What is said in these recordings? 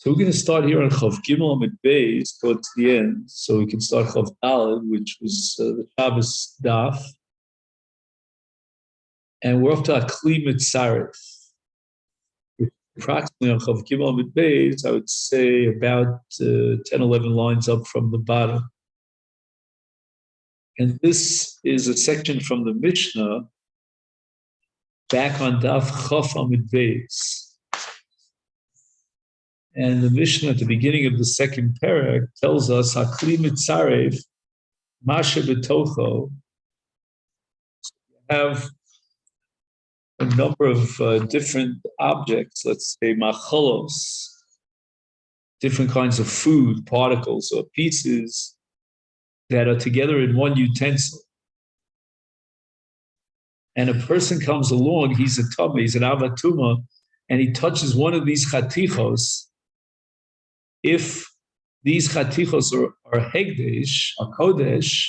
So we're going to start here on Chav Gimel Amid Beis, go to the end, so we can start Chav Daled, which was the Shabbos Daf, and we're off to Akli Mitzaref. Approximately on Chav Gimel Amid Beis, I would say about 10, 11 lines up from the bottom. And this is a section from the Mishnah, back on Daf Chav Amid Beis. And the Mishnah at the beginning of the second parak tells us, Akli Mitzaref, Masha B'tocho, have a number of different objects, let's say machalos, different kinds of food, particles or pieces that are together in one utensil. And a person comes along, he's a tumah, he's an avatuma, and he touches one of these chatichos. If these chatichos are hegdesh, a kodesh,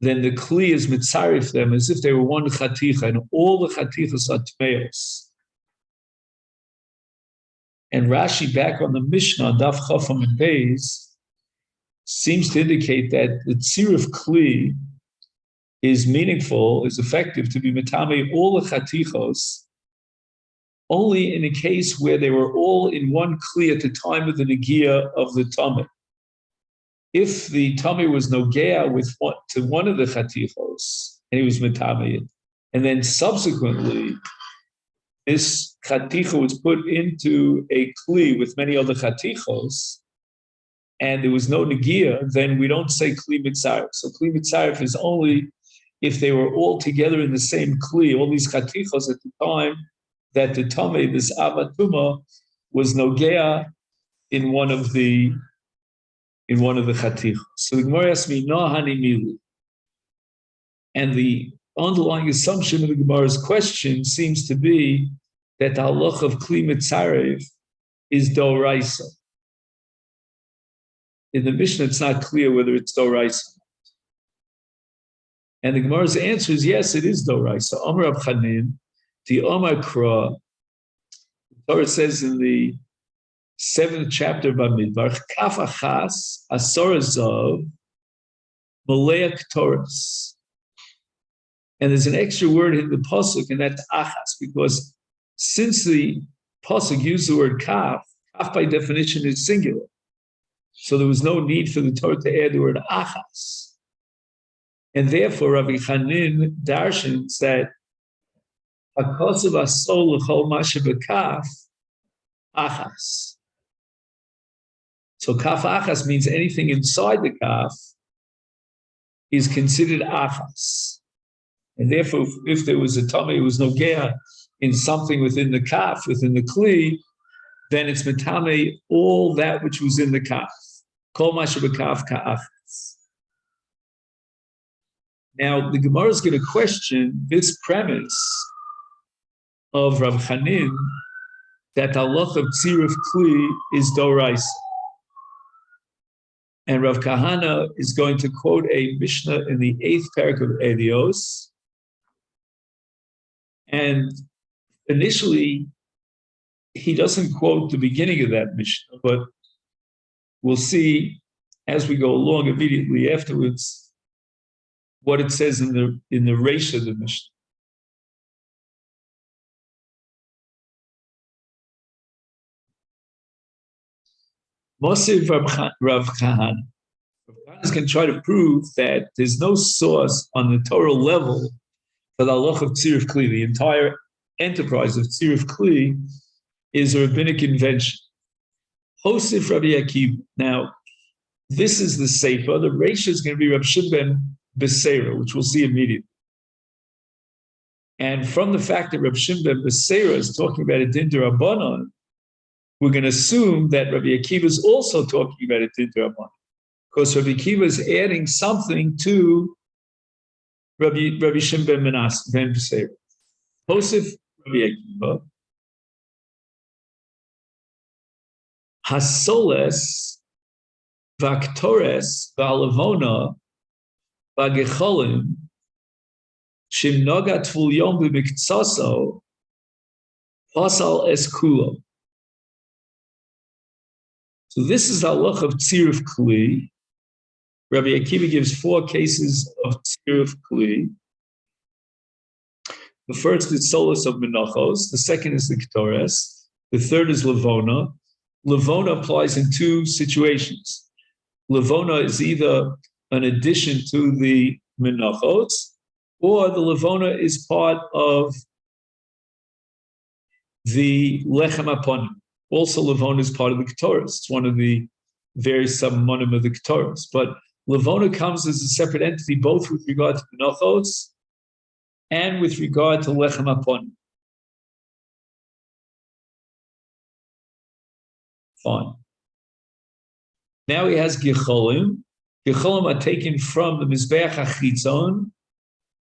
then the kli is mitzarif them as if they were one chaticha, and all the chatichos are tmeos. And Rashi, back on the Mishnah, Daf Chafam and Beis, seems to indicate that the tziruf kli is meaningful, is effective to be mitame all the chatichos, only in a case where they were all in one kli at the time of the negia of the tameh. If the tummy was nogea to one of the chatichos, and he was mitame, and then subsequently this chaticha was put into a kli with many other chatichos, and there was no negia, then we don't say kli mitzaref. So kli mitzaref is only if they were all together in the same kli, all these chatichos at the time that the tummy, this avatuma, was nogea in one of the chatichos. So the Gemara asks me, no hani mili. And the underlying assumption of the Gemara's question seems to be that the halach of kli mitzarev is doraisa. In the Mishnah, it's not clear whether it's doraisa. And the Gemara's answer is yes, it is doraisa. Amar Rab Chanin, the Amar Kra, the Torah says in the 7th chapter of Bamidbar, Kaf Achas, Asor Zav, Malea Ktoros. And there's an extra word in the pasuk, and that's Achas, because since the pasuk used the word Kaf, Kaf by definition is singular. So there was no need for the Torah to add the word Achas. And therefore, Rabbi Chanin darshans that Hakosav Asol L'chol Masha B'Kaf, Achas. So kaf achas means anything inside the kaf is considered achas. And therefore, if there was a tummy, it was nogea in something within the kaf, within the kli, then it's metame all that which was in the kaf. Kol masha b'kaf ka'achas. Now, the Gemara is going to question this premise of Rav Chanin that halach of tziruf kli is doraisa. And Rav Kahana is going to quote a Mishnah in the 8th parak of Edios. And initially, he doesn't quote the beginning of that Mishnah, but we'll see as we go along immediately afterwards what it says in the Reish of the Mishnah. Mosiv Rav Kahana. Rav Kahana is going to try to prove that there's no source on the Torah level for the halach of tziruf kli. The entire enterprise of tziruf kli is a rabbinic invention. Hosif Rabbi Akiva. Now, this is the sefer. The Reish is going to be Rab Shimon ben Beseira, which we'll see immediately. And from the fact that Rab Shimon ben Beseira is talking about a din d'Rabbanan, we're going to assume that Rabbi Akiva is also talking about it din d'Rabbanan, because Rabbi Akiva is adding something to Rabbi Shimon ben Beseira. Posif Rabbi Akiva, Hasoles Vaktores Va'alavona Va'gecholim Shimnoga Tvul Yom B'Miktsaso Pasal Es Kulo. So this is halach of tziruf kli. Rabbi Akiva gives 4 cases of tziruf kli. The first is solus of menachos. The second is the ketores. The third is levona. Levona applies in 2 situations. Levona is either an addition to the menachos, or the levona is part of the lechem aponim. Also, levona is part of the ketores. It's one of the various submonim of the ketores. But levona comes as a separate entity, both with regard to menachos and with regard to lechem aponim. Fine. Now he has gicholim. Gicholim are taken from the mizbeach hachitzon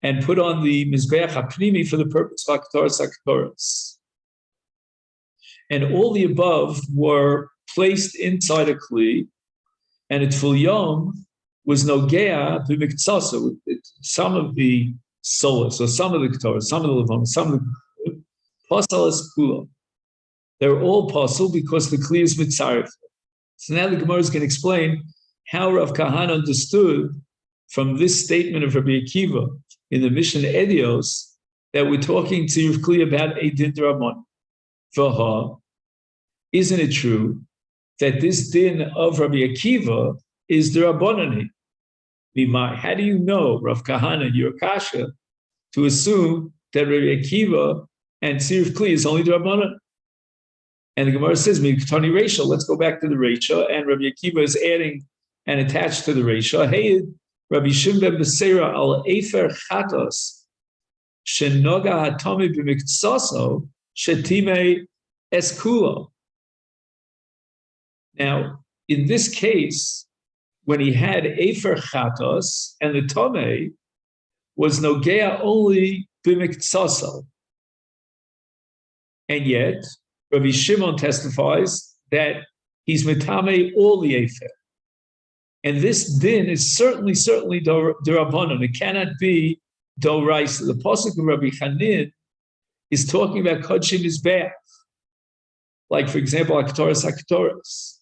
and put on the mizbeach hapnimi for the purpose of haktoras. And all the above were placed inside a kli, and a tfil yom was nogea b'miktsasa. Some of the solas, so some of the ketores, some of the levon, some of the pasal is kula. They're all pasul because the kli is mitzaref. So now the Gemara is going to explain how Rav Kahana understood from this statement of Rabbi Akiva in the Mishnah Edios that we're talking to Rav Kli about a din d'Rabbanan. Vaha, isn't it true that this din of Rabbi Akiva is d'Rabbanani? How do you know, Rav Kahana, your kasha, to assume that Rabbi Akiva and Tziruf Kli is only d'Rabbanan? And the Gemara says, Miktani Reisha, let's go back to the Reisha, and Rabbi Akiva is adding and attached to the Reisha. Hey, Rabbi Shimon Beseira al Efer Chatos, Shenoga Hatomi b'miktsaso, Shetime Eskulo. Now, in this case, when he had Efer Chatos, and the Tomei was Nogea only b'miktsaso. And yet, Rabbi Shimon testifies that he's metame all the efer. And this din is certainly d'Rabbanan. It cannot be d'oraisa. The pasuk of Rabbi Chanin is talking about kodshim mizbeach. Like, for example, haktoras.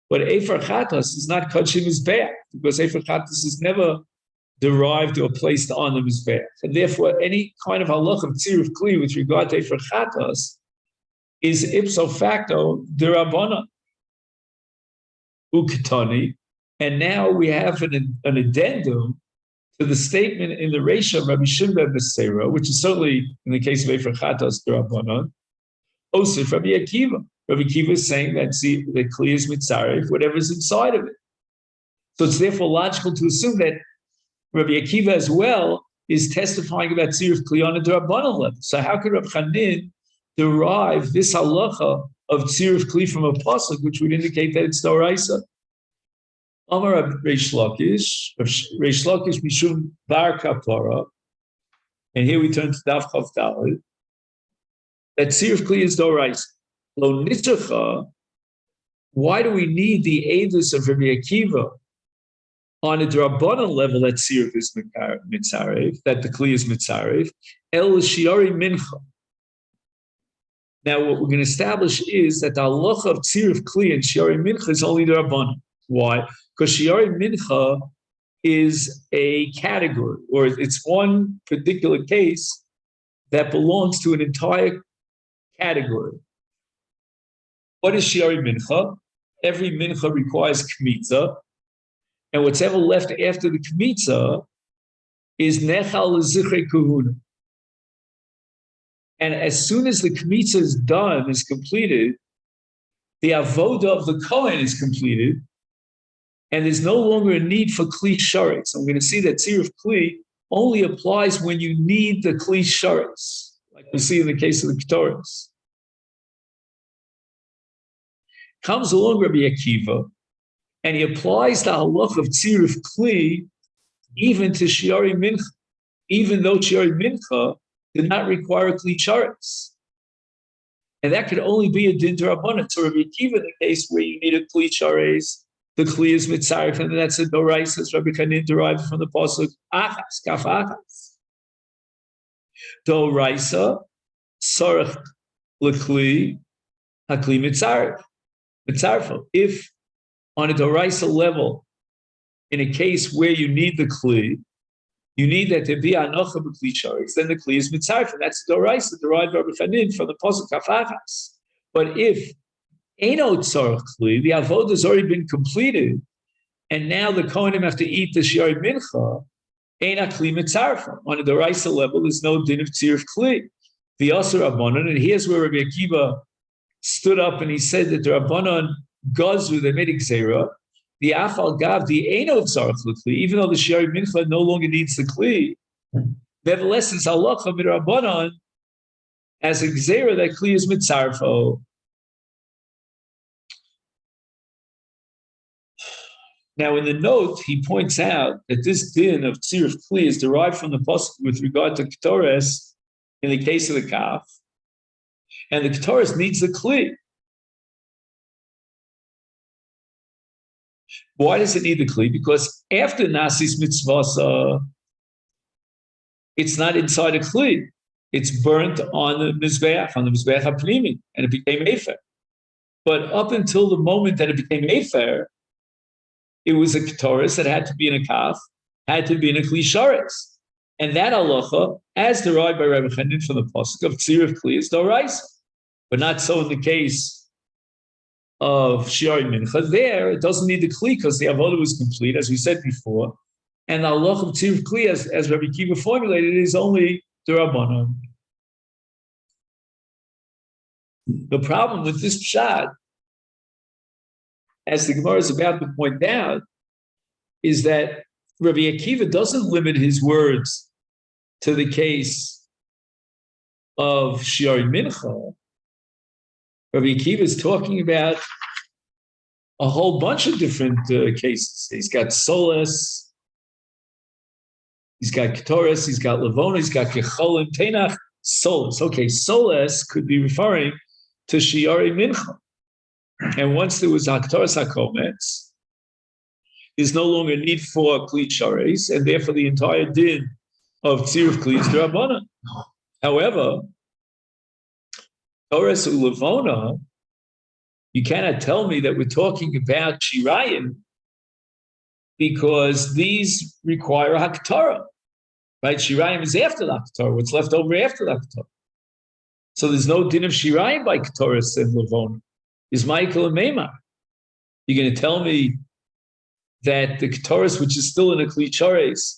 But efer chatas is not kodshim mizbeach, because efer chatas is never derived or placed on the mizbeach. And therefore, any kind of halach of tziruf kli with regard to efer chatas is ipso facto d'Rabbanan uketani, and now we have an addendum to the statement in the Reisha of Rabbi Shimon Beseira, which is certainly in the case of Efer Chatas d'Rabbanan. Osif Rabbi Akiva. Rabbi Akiva is saying that the kli is mitzaref, whatever's inside of it. So it's therefore logical to assume that Rabbi Akiva as well is testifying about tziruf kli on a d'Rabbanan level. So how could Rabbi Chanin derive this halacha of tziruf kli from a pasuk, which would indicate that it's d'oraisa? Amar Reish Lakish mishum bar kapara, and here we turn to Daf Chav Daled, that tziruf kli is d'oraisa. Lo nitzacha, why do we need the edus of Rabbi Akiva on a d'Rabbanan level that tziruf is mitzaref, that the kli is mitzaref? El shiari mincha. Now, what we're going to establish is that the halacha of tziruf kli and shiari mincha is only the Rabbanan. Why? Because shiari mincha is a category, or it's one particular case that belongs to an entire category. What is shiari mincha? Every mincha requires kmitza, and what's ever left after the kmitza is nechal l'zichrei kahuna. And as soon as the kmitza is done, is completed, the avoda of the kohen is completed, and there's no longer a need for kli sharetz. So I'm going to see that tziruf kli only applies when you need the kli sharetz, like we see in the case of the ketores. Comes along Rabbi Akiva, and he applies the halach of tziruf kli even to shiari mincha, even though shiari mincha did not require a kli sharetz. And that could only be a din d'Rabbanan. So Rabbi Akiva, in the case where you need a kli sharetz, the kli is mitzaref, and that's a d'oraisa, as Rabbi Chanin derived from the pasuk achas, kaf achas. D'oraisa, sarach l'kli, hakli mitzaref. mitzarfo. If on a doraisa level, in a case where you need the kli, you need that to be anocha b'kli sharetz, then the kli is mitzarfo. That's the doraisa derived by Chanin from the pasuk kafachas. But if Eino tzarech kli, the avodah has already been completed, and now the Kohanim have to eat the shiur mincha, Eina kli mitzarfa. On the doraisa level, there's no din of tziruf kli. The asur rabbanon, and here's where Rabbi Akiva stood up and he said that the rabbanon gazu, they made gzeira, the afal gav, the Eino tzarech kli, even though the shiur mincha no longer needs the kli, nevertheless, it's halacha mid rabbanon as a gzeira that kli is mitzarfo. Now, in the note, he points out that this din of tziruf kli is derived from the pasuk with regard to ketores in the case of the kaf, and the ketores needs the kli. Why does it need the kli? Because after nasis mitzvasa, it's not inside a kli; it's burnt on the mizbeach hapnimi, and it became efer. But up until the moment that it became efer, it was a ketores that had to be in a kaf, had to be in a kli sharetz. And that halacha, as derived by Rabbi Chanin from the pasuk of tziruf kli, is doraisa. But not so in the case of shiur mincha. There, it doesn't need the kli because the avodah was complete, as we said before. And the halacha of tziruf kli, as Rabbi Kiva formulated, is only d'Rabbanan. The problem with this pshat, as the Gemara is about to point out, is that Rabbi Akiva doesn't limit his words to the case of shiur mincha. Rabbi Akiva is talking about a whole bunch of different cases. He's got solas, he's got ketores, he's got levona, he's got kecholim, tenach, solas. Okay, solas could be referring to shiur mincha. And once there was haktoras hakometz, there's no longer need for kli sharetz, and therefore the entire din of tziruf kli is d'Rabbanan. However, Torres ulevona, you cannot tell me that we're talking about shirayim because these require haktorah, right? Shirayim is after the haktorah, what's left over after the haktorah. So there's no din of shirayim by ketores and levona. Is Michael and Meimar. You're going to tell me that the ketores, which is still in a kli sharetz,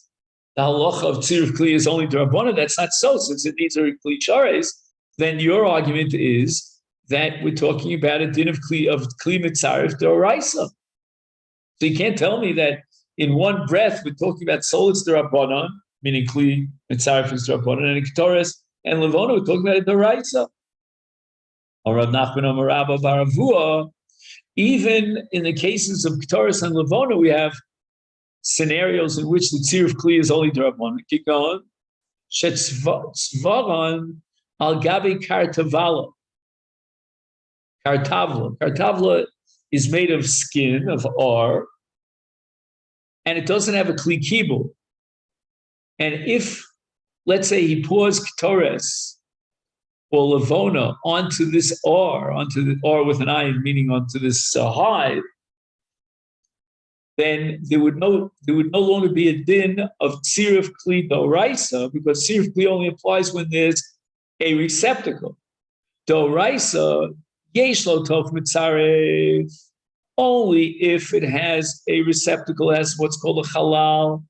the halacha of tziruf kli is only d'Rabbanan? That's not so. Since it needs a kli sharetz, then your argument is that we're talking about a din of kli mitzaref d'oraisa. So you can't tell me that in one breath we're talking about solas d'Rabbanan, meaning kli mitzaref is d'Rabbanan, and in ketores and levona we're talking about a d'oraisa. Or Rav Nachman Amar Rabba bar Avua, even in the cases of ketores and levona, we have scenarios in which the tziruf kli is only d'Rabbanan. Keep going. Shetzvaran al gabi kartavala. Kartavla. Kartavla is made of skin, of or, and it doesn't have a kli kibul. And if, let's say, he pours ketores or levona onto this onto the or with an ayin, meaning onto this hide, then there would no longer be a din of tziruf kli d'oraisa, because tziruf kli only applies when there's a receptacle. D'oraisa yesh lo tof mitzaref, only if it has a receptacle, as what's called a halal,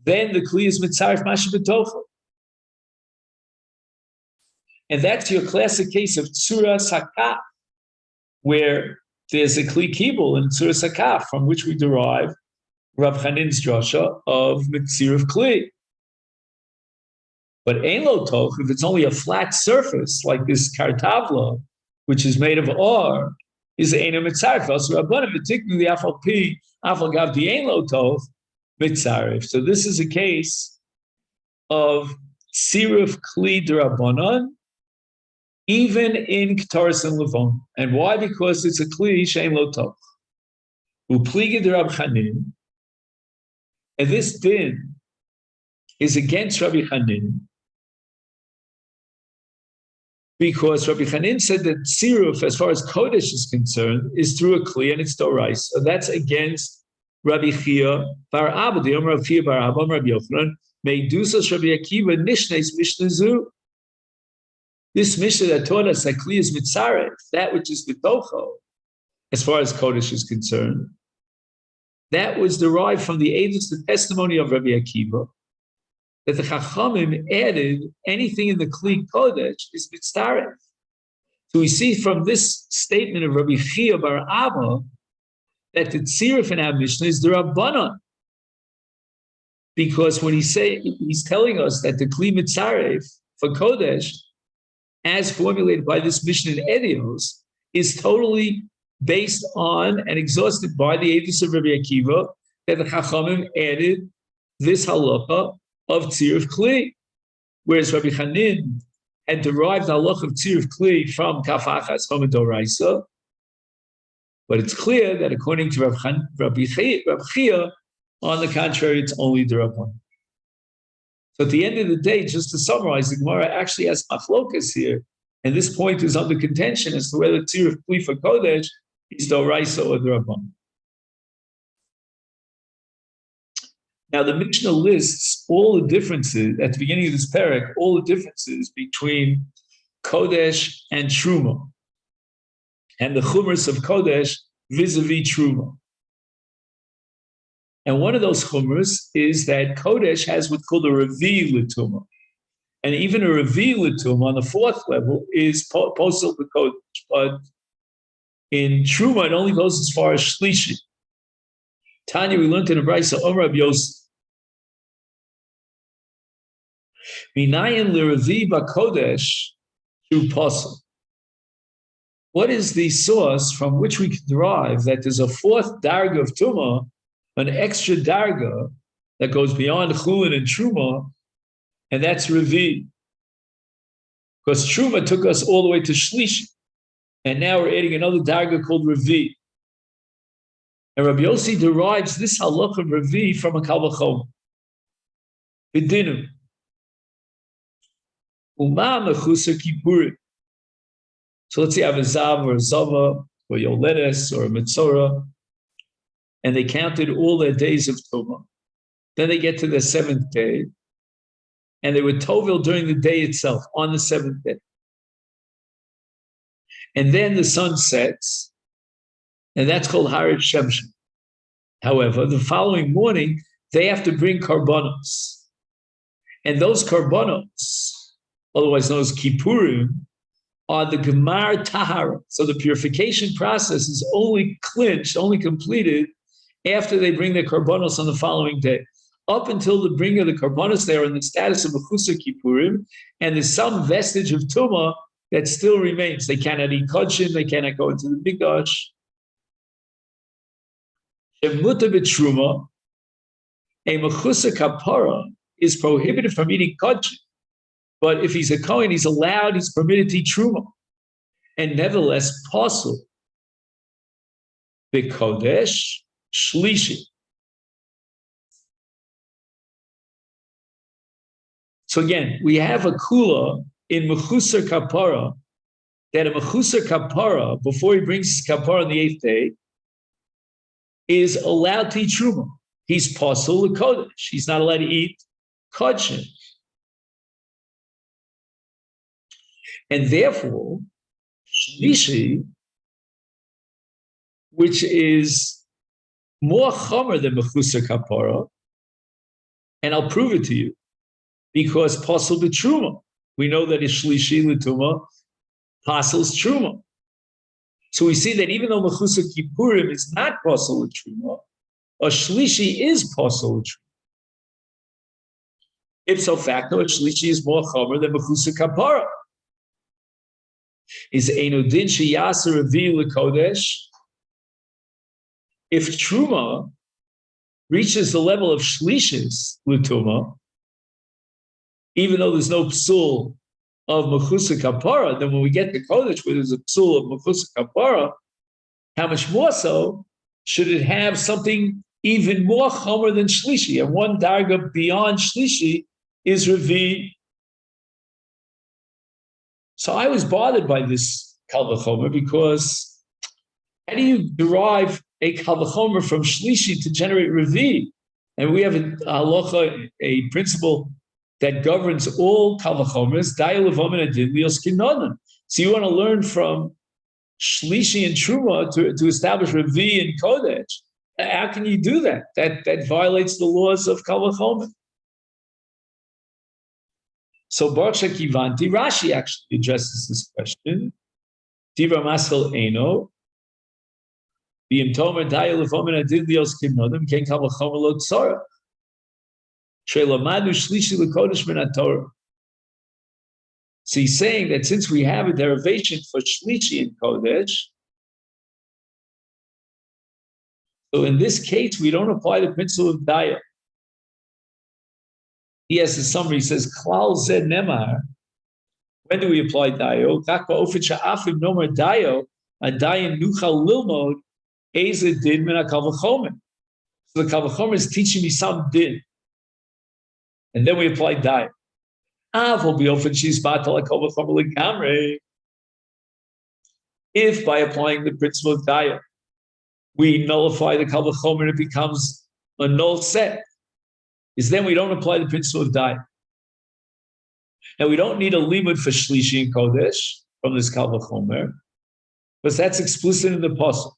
then the kli is mitzaref masha b'tocha. And that's your classic case of tzura sakaf, where there's a kli kibul in tzura sakaf, from which we derive Rav Chanin's drasha of mitziruf kli. But ein lo toch, if it's only a flat surface like this kartavla, which is made of or, is ein mitzaref. Also, Rabbanan particularly afal gav di ein lo toch mitzaref. So this is a case of tziruf kli d'Rabbanan, even in ketores and levon. And why? Because it's a kli she'ein lo toch. Upligi de Rab Chanin, and this din is against Rabbi Chanin, Because Rabbi Chanin said that Tziruf, as far as Kodesh is concerned, is through a Kli and it's Dorais. So that's against Rabbi Chia Bar Abba, the Rabbi Chia Bar Abba, Rabbi Yochanan, Meidusas Rabbi Akiva, Nishnes Mishnazu. This Mishnah that taught us that Kli is Mitzaref, that which is Bitocho, as far as Kodesh is concerned, that was derived from the Eidos, the testimony of Rabbi Akiva, that the Chachamim added anything in the Kli Kodesh is Mitzaref. So we see from this statement of Rabbi Chia Bar Abba that the Tziruf in our Mishnah is the Rabbanan. Because when he's telling us that the Kli Mitzaref for Kodesh, as formulated by this Mishnah in Edios, is totally based on and exhausted by the Eidos of Rabbi Akiva, that the Chachamim added this halacha of Tziruf Kli, whereas Rabbi Chanin had derived the halacha of Tziruf Kli from Kafachas, from a Doraisa. But it's clear that according to Rabbi Chia, on the contrary, it's only the Rabban. So at the end of the day, just to summarize, the Gemara actually has machlokas here, and this point is under contention as to whether Tziruf Kli for Kodesh is Doraisa or the Rabban. Now the Mishnah lists all the differences, at the beginning of this parak, all the differences between Kodesh and Truma, and the chumras of Kodesh vis-a-vis Truma. And one of those chumras is that Kodesh has what's called a Revi L'Tuma. And even a Revi L'Tuma on the fourth level is posel to Kodesh. But in Truma, it only goes as far as Shlishi. Tanya, we learned in the Brisa, Omer Rab Yosef. Minayin L'Revi B'Kodesh through posel. What is the source from which we can derive that there's a fourth darga of Tumah, an extra darga that goes beyond Chulin and Truma, and that's Revi? Because Truma took us all the way to Shlishi, and now we're adding another darga called Revi. And Rabbi Yossi derives this halach of Revi from a Kal V'chomer. B'dinu. Uma mechusa kippurim. So let's say I have a Zav or a Zava or Yoledes or a Mitzorah, and they counted all their days of Tumah. Then they get to the seventh day, and they were Tovil during the day itself, on the seventh day. And then the sun sets, and that's called Harit Shemshin. However, the following morning, they have to bring karbonos. And those karbonos, otherwise known as Kippurim, are the Gemar Tahara. So the purification process is only clinched, only completed after they bring their karbonos on the following day. Up until the bringing of the karbonos, they are in the status of Mechusa Kippurim, and there's some vestige of Tumah that still remains. They cannot eat kodshin, they cannot go into the Mikdash. Shemuta b'truma, a Mechusa Kapara is prohibited from eating kodshin. But if he's a Kohen, he's allowed, he's permitted to eat Truma. And nevertheless, possible. B'kodesh shlishi. So again, we have a kula in Mechusar Kapara, that a Mechusar Kapara, before he brings his Kapara on the eighth day, is allowed to eat Truma. He's possible to Kodesh. He's not allowed to eat Kodshin. And therefore, Shlishi, which is more chomer than Mechusar Kapara, and I'll prove it to you, because Posel b'Truma. We know that it's Shlishi l'Tuma, Posel's Truma. So we see that even though Mechusar Kippurim is not Posel l'Truma, a Shlishi is Posel l'Truma. Ipso facto, a Shlishi is more chomer than Mechusar Kapara. Is Einudin Sheyasa Revi L'Kodesh. If Truma reaches the level of Shlishis L'Tuma, even though there's no psul of Mechusar Kapara, then when we get to Kodesh, where there's a psul of Mechusar Kapara, how much more so should it have something even more chomer than Shlishi? And one darga beyond Shlishi is Revi. So I was bothered by this Kal V'chomer because how do you derive a Kal V'chomer from Shlishi to generate Revi? And we have a halacha, a principle that governs all Kal V'chomers, Daya L'Vomen Adin Lios Kinonim. So you want to learn from Shlishi and Truma to establish Revi and Kodesh. How can you do that? That violates the laws of Kal V'chomer. So Baruch Shekivanti, Rashi actually addresses this question. Divra Maschel Eino, B'im Tomer Daya L'Vomen Adin Lios Kinonim, Ken Kal V'chomer Lo Tzorah. Shelamadu Shlishi L'Kodesh Min HaTorah. So he's saying that since we have a derivation for Shlishi and Kodesh, so in this case, we don't apply the principle of Daya. He has a summary, he says, Klal Zed Nemar. When do we apply Dayo? Kakva Ofet Sha'afim Nomer Dayo, Adayin Nuchal Lilmod, Eze Din Min HaKal V'chomer. So the Kal V'chomer is teaching me some din. And then we apply Dayo. If by applying the principle of Daya, we nullify the Kal V'chomer and it becomes a null set, is then we don't apply the principle of Daya. Now we don't need a limud for Shlishi and Kodesh from this Kal V'chomer, because that's explicit in the Pasuk,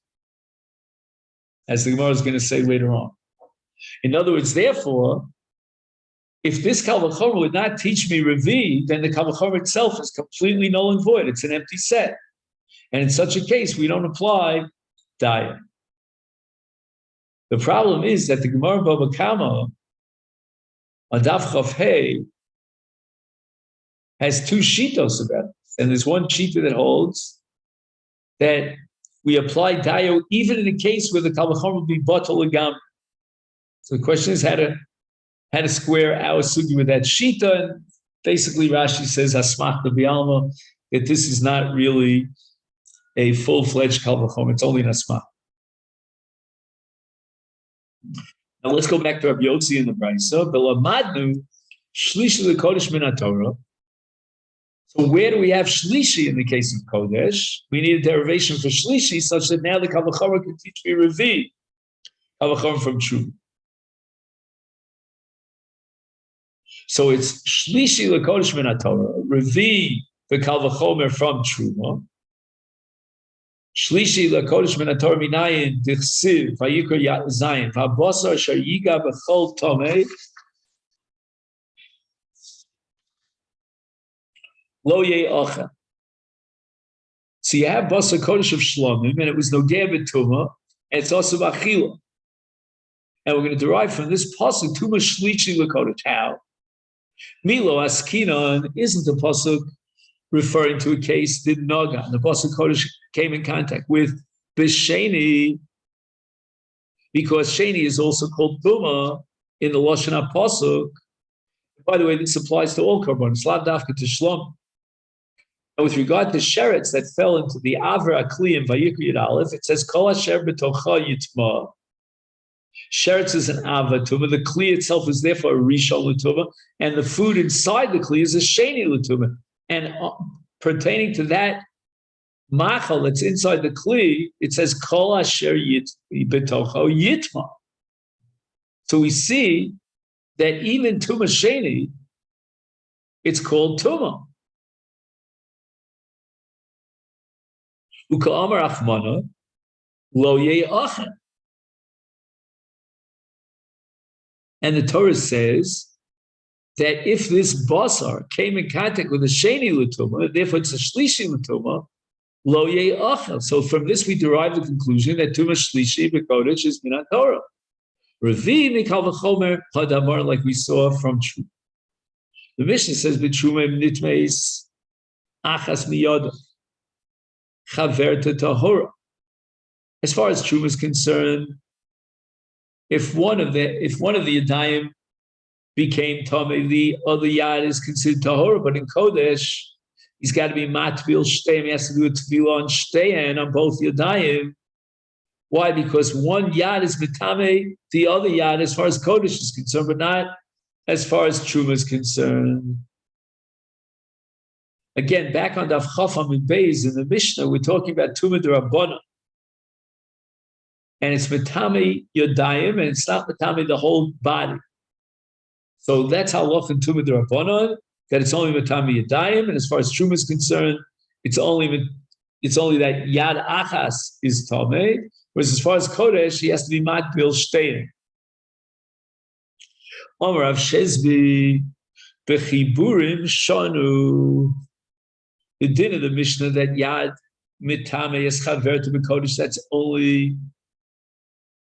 as the Gemara is going to say later on. In other words, therefore, if this Kal V'chomer would not teach me Revi, then the Kal V'chomer itself is completely null and void. It's an empty set. And in such a case, we don't apply Daya. The problem is that the Gemara Bava Kama on Daf Chav Hey has two shitos about it. And there's one shita that holds that we apply Daya even in a case where the Kal V'chomer would be batal legam. So the question is how to square our sugi with that shita. And basically Rashi says Hasmach B'Alma, that this is not really a full-fledged Kal V'chomer, it's only an Hasmach. Now let's go back to Rabbi Yotzi in the Brisa. V'lamadnu Shlishi L'Kodesh Min HaTorah. So where do we have Shlishi in the case of Kodesh? We need a derivation for Shlishi such that now the Kal V'chomer can teach me Revi, Kal V'chomer from Truma. So it's Shlishi L'Kodesh Min HaTorah, Revi the Kal V'chomer from Truma. Shlishi L'Kodesh Min HaTorah Minayin Dichsiv Vayikra Zayin V'Abosar Chagigah B'Chol Tomei Lo Ye'ocha. So you have Basar Kodesh of Shlomim, and it was Nogeh B'Tumah, and it's also B'Achila. And we're going to derive from this pasuk Tumah Shlishi L'Kodesh. How? Milo Askinon isn't a pasuk referring to a case did Naga. The pasuk Kodesh came in contact with B'Sheni, because Sheni is also called Tumah in the Lashon HaPasuk. By the way, this applies to all korbanos, lav dafka to Shlom. And with regard to sheretz that fell into the Avra Akli in Vayikra Yud Aleph, it says Kol Asher B'Tocha Yitma. Sheretz is an Ava Tumah. The Kli itself is therefore a Rishon L'Tumah, and the food inside the Kli is a Sheni L'Tumah. And pertaining to that Machal that's inside the Kli, it says Kol Asher B'Tocha Yitma. So we see that even Tumah Sheni, it's called Tumah. Uka'amar Achmana, Lo Ye'achen. And the Torah says that if this basar came in contact with a Sheni L'Tumah, therefore it's a Shlishi L'Tumah, Lo Ye'achen. So from this we derive the conclusion that Tumah Shlishi B'Kodesh is Min HaTorah. Revi Mikal V'Chomer Hadamar, like we saw from Truma. The Mishnah says B'Truma Nitmeis Achas Miyada Chaverta Tahora. As far as Truma is concerned, if one of the Yadayim became Tomei, the other Yad is considered Tahora. But in Kodesh, he's got to be Matbil Shteim. He has to do a Tefillah on Shtein on both Yadayim. Why? Because one Yad is Mitame, the other Yad as far as Kodesh is concerned, but not as far as Truma is concerned. Again, back on Daf Chafam and Beis in the Mishnah, we're talking about Tumah D'Rabbanan. And it's Matami Yodayim, and it's not Matami the whole body. So that's how often Tumah D'Rabbanan, that it's only Matami Yodayim, and as far as Truma is concerned, it's only that Yad Achas is Tameh, whereas as far as Kodesh, he has to be Matbil Shtein. Omer Rav Shezbi Bechiburim Shanu. The din of the Mishnah that Yad Mitame is Chaver to Kodesh, that's only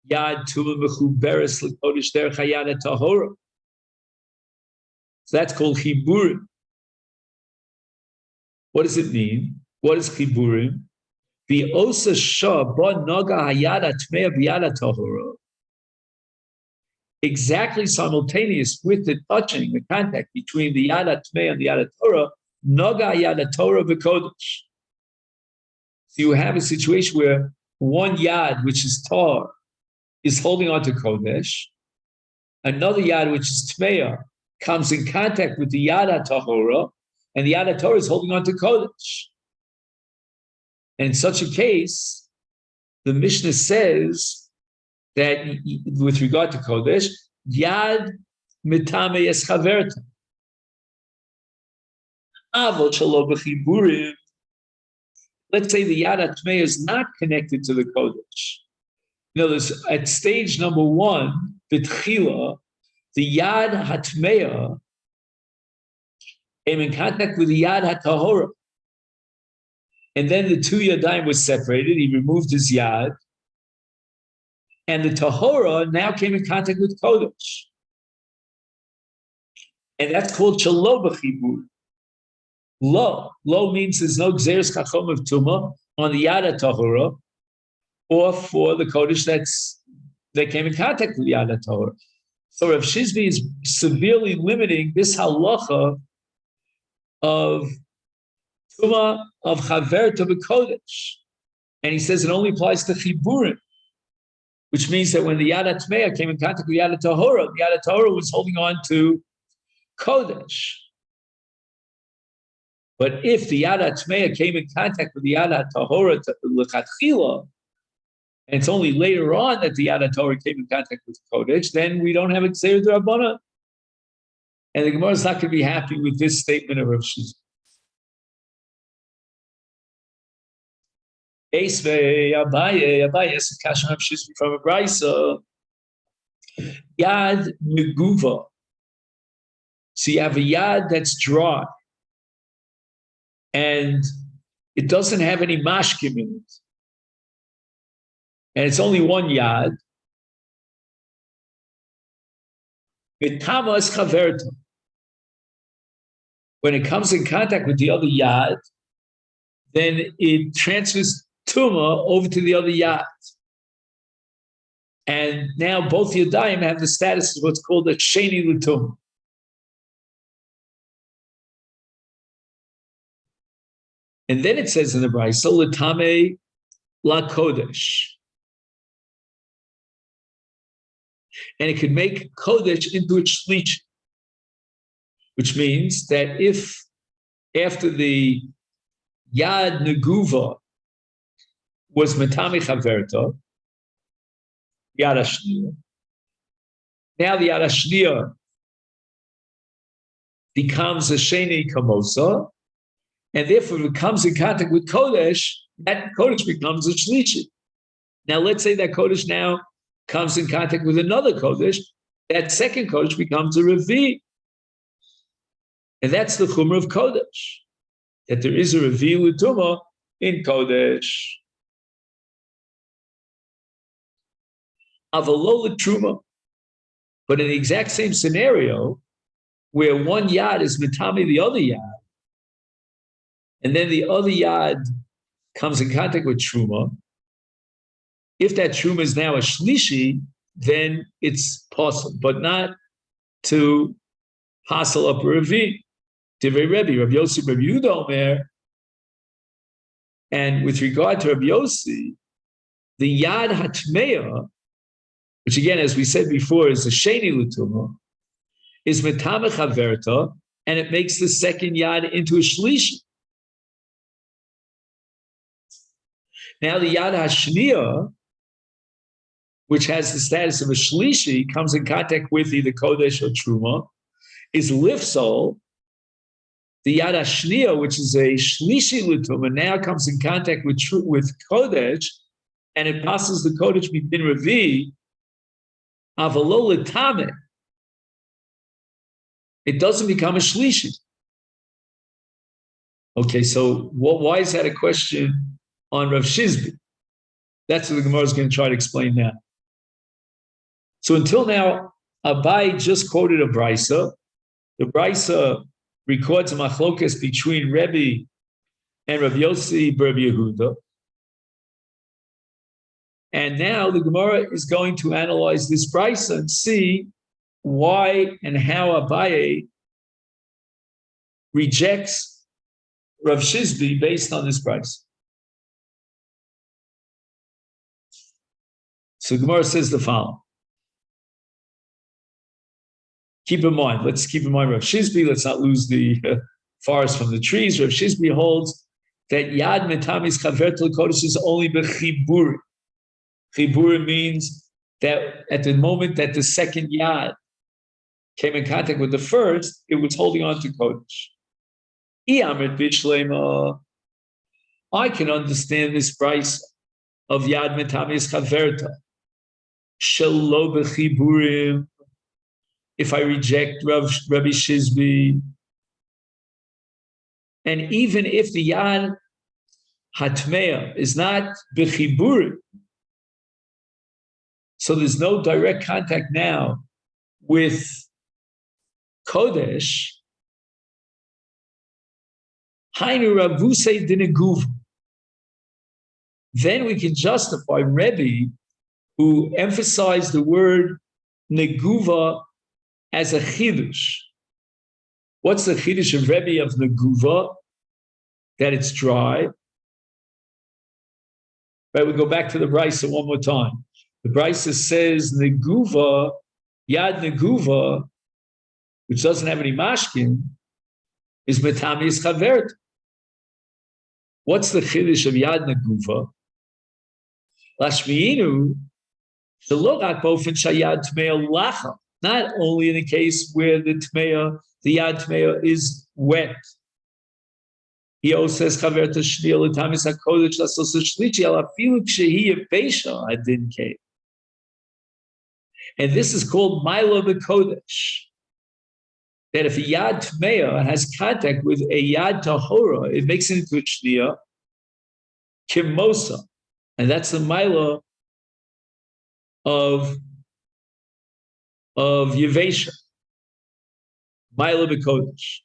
Yad Tuma Mechuberes L'Kodesh Derech Hayad Tahora. So that's called Chiburim. What does it mean? What is Chiburim? The Osa Shah Ba Naga Hayad Atmea B'Yad Tahora. Exactly simultaneous with the touching, the contact between the Yad Atmea and the Yad Torah, Naga Yad Torah V'Kodesh. So you have a situation where one Yad, which is Tar, is holding on to Kodesh. Another Yad, which is Tmeya, comes in contact with the Yad HaTahora, and the Yad HaTorah is holding on to Kodesh. And in such a case, the Mishnah says that with regard to Kodesh, Yad Mitame Eschaverta. Avot Shalo B'Chiburim. Let's say the Yad HaTmeya is not connected to the Kodesh. You know, at stage number one, B'Tchila, the Yad HaTmeya came in contact with the Yad HaTahora. And then the two Yadayim was separated. He removed his Yad. And the Tahora now came in contact with Kodesh. And that's called Shalo B'Chibur. Lo means there's no Gzeres Chachom of Tumah on the Yad HaTahora or for the Kodesh that came in contact with the Yad HaTahora. So Rav Shizbi is severely limiting this halacha of Tumah of Chaver to the Kodesh. And he says it only applies to Chiburim, which means that when the Yad HaTmeya came in contact with the Yad HaTahora was holding on to Kodesh. But if the Yad HaTmeya came in contact with the Yad HaTahora l'chatchila, and it's only later on that the Yad HaTorah came in contact with Kodesh, then we don't have a Gzeir D'Rabbanan. And the Gemara is not going to be happy with this statement of Rav Shizki. Abaye is a kasha Rav Shizki from a brisa. Yad Meguva. So you have a Yad that's dry, and it doesn't have any mashkim in it. And it's only one Yad. Mitama is chaverta. When it comes in contact with the other Yad, then it transfers Tuma over to the other Yad. And now both Yadayim have the status of what's called a Sheni L'Tumah. And then it says in the Brisa, L'Tamei La Kodesh. And it could make Kodesh into a Shlichi, which means that if after the Yad Neguva was Matami Chaverta, Yad HaShniyah, now the Yad HaShniyah becomes a Sheni Kamosa, and therefore if it comes in contact with Kodesh, that Kodesh becomes a Shlichi. Now let's say that Kodesh now comes in contact with another Kodesh, that second Kodesh becomes a Revi. And that's the Chumrah of Kodesh, that there is a Revi L'Tumah in Kodesh. Avalo L'Truma. But in the exact same scenario, where one Yad is Mitami the other Yad, and then the other Yad comes in contact with Truma, if that Truma is now a Shlishi, then it's possible, but not to hassle up a Revi. Divrei Rebbe, Rabbi Yossi, Rabbi Yehuda Omer, and with regard to Rabbi Yossi, the Yad HaTmeya, which again, as we said before, is the Sheni L'Tumah, is Metama Chaverta, and it makes the second Yad into a Shlishi. Now the Yad Hashniya, which has the status of a Shlishi, comes in contact with either Kodesh or Truma, is Lifsol. The Yad Hashniya, which is a Shlishi L'Truma, now comes in contact with Kodesh, and it passes the Kodesh Midin Revi, Avalo L'Tameh. It doesn't become a Shlishi. Okay, so why is that a question on Rav Shizbi? That's what the Gemara is going to try to explain now. So until now, Abai just quoted a Brisa. The Brisa records a machlokes between Rebbe and Rav Yossi Bar Yehuda. And now the Gemara is going to analyze this Brisa and see why and how Abaye rejects Rav Shizbi based on this Brisa. So Gemara says the following. Let's keep in mind Rav Shizbi, let's not lose the forest from the trees. Rav Shizbi holds that Yad Metamis Chaver Kodesh is only b'chibur. Chibur means that at the moment that the second Yad came in contact with the first, it was holding on to Kodesh. I can understand this price of Yad Metamis Chaverta. Shelo b'chiburim. If I reject Rabbi Shizbi, and even if the Yad Hatmeya is not b'chiburim, so there's no direct contact now with Kodesh, Hainu Ravuse Dineguv. Then we can justify Rebbe, who emphasized the word Neguva as a chidush. What's the chidush of Rebbe of Neguva? That it's dry. Right, we go back to the Brisa one more time. The Brisa says Neguva, Yad Neguva, which doesn't have any mashkin, is Metamis Chavert. What's the chidush of Yad Neguva? Lashmiinu, Shalorak Bofen Shayad Tmeya Lacha. Not only in the case where the Yad Tmeya is wet. He also says, Chaver Tashniel Tamis HaKodesh Lasos Shlichi Ala Filu Kshehi Pesha Adin Kei. And this is called Milo B'Kodesh. That if a Yad Tmeya has contact with a Yad Tahora, it makes it into a Shniya, Kimosa. And that's the Milo of Yevesha. Milo B'Kodesh.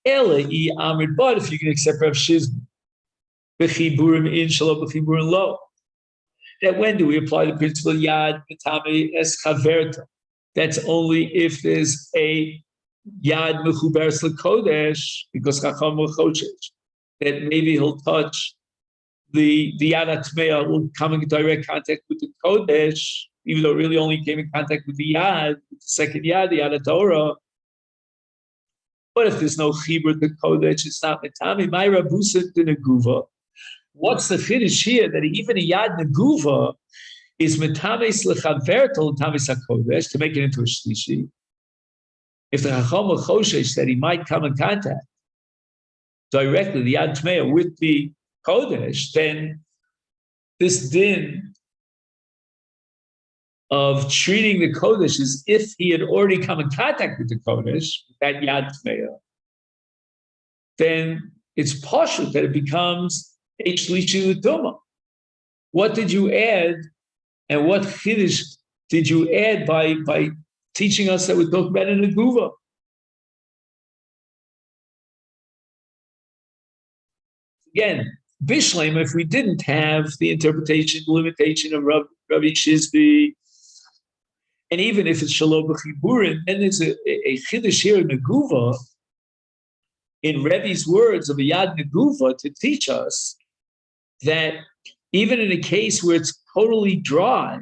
But if you can accept Rav Shizbi, b'chiburim in shalom b'chiburim lo, that when do we apply the principle Yad Metame Es Chaverta? That's only if there's a Yad Mechuberes LeKodesh, because Chacham Choshesh, that maybe he'll touch the Yad Atmeya, will come in direct contact with the Kodesh, even though it really only came in contact with the Yad, with the second Yad, the Yad Torah. But if there's no chibur to Kodesh, it's not Metami. My Rabusa to Neguva. What's the chiddush here? That even a Yad Neguva is Metamis lechaverto Tamis HaKodesh, to make it into a shlishi. If the Chacham Choshesh that he might come in contact directly, the Yad Tmeya, with the Kodesh, then this din of treating the Kodesh as if he had already come in contact with the Kodesh, that Yad Tmeya, then it's pashut that it becomes a Shlishi L'Tuma. What did you add, and what chiddush did you add by teaching us that we're talking about in the Guva? Again, Bishleim, if we didn't have the interpretation, limitation of Rabbi Shizbi, and even if it's Shalom B'Chiburin, then there's a chiddush here in Neguva, in Rebbe's words of a Yad Neguva, to teach us that even in a case where it's totally dry,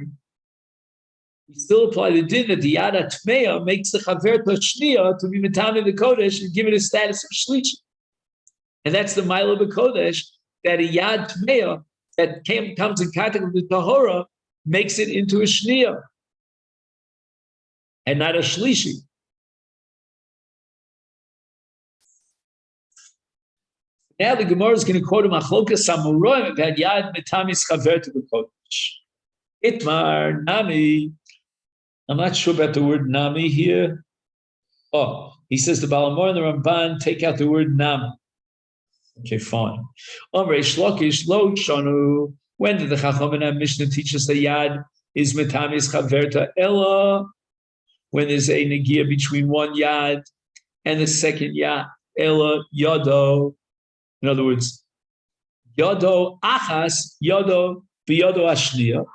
we still apply the din that the Yad Atmeya makes the Chaver Tashniya to be Metame the Kodesh and give it a status of Shlichi. And that's the Milo B'Kodesh, that a Yad Tmeya that comes in contact with the tahora makes it into a shniya and not a shlishi. Now the Gemara is going to quote a machlokas samuroim about yad mitamis chaver to the kodesh. Itmar nami. I'm not sure about the word nami here. Oh, he says the Balamor and the Ramban take out the word nami. Okay, fine. Omrei shlokish lo shonu. When did the Chacham and Mishnah teach us that yad is mitamis chaverta ella? When there's a negia between one yad and the second yad, ella yodo. In other words, yodo achas yodo biyodo ashniya.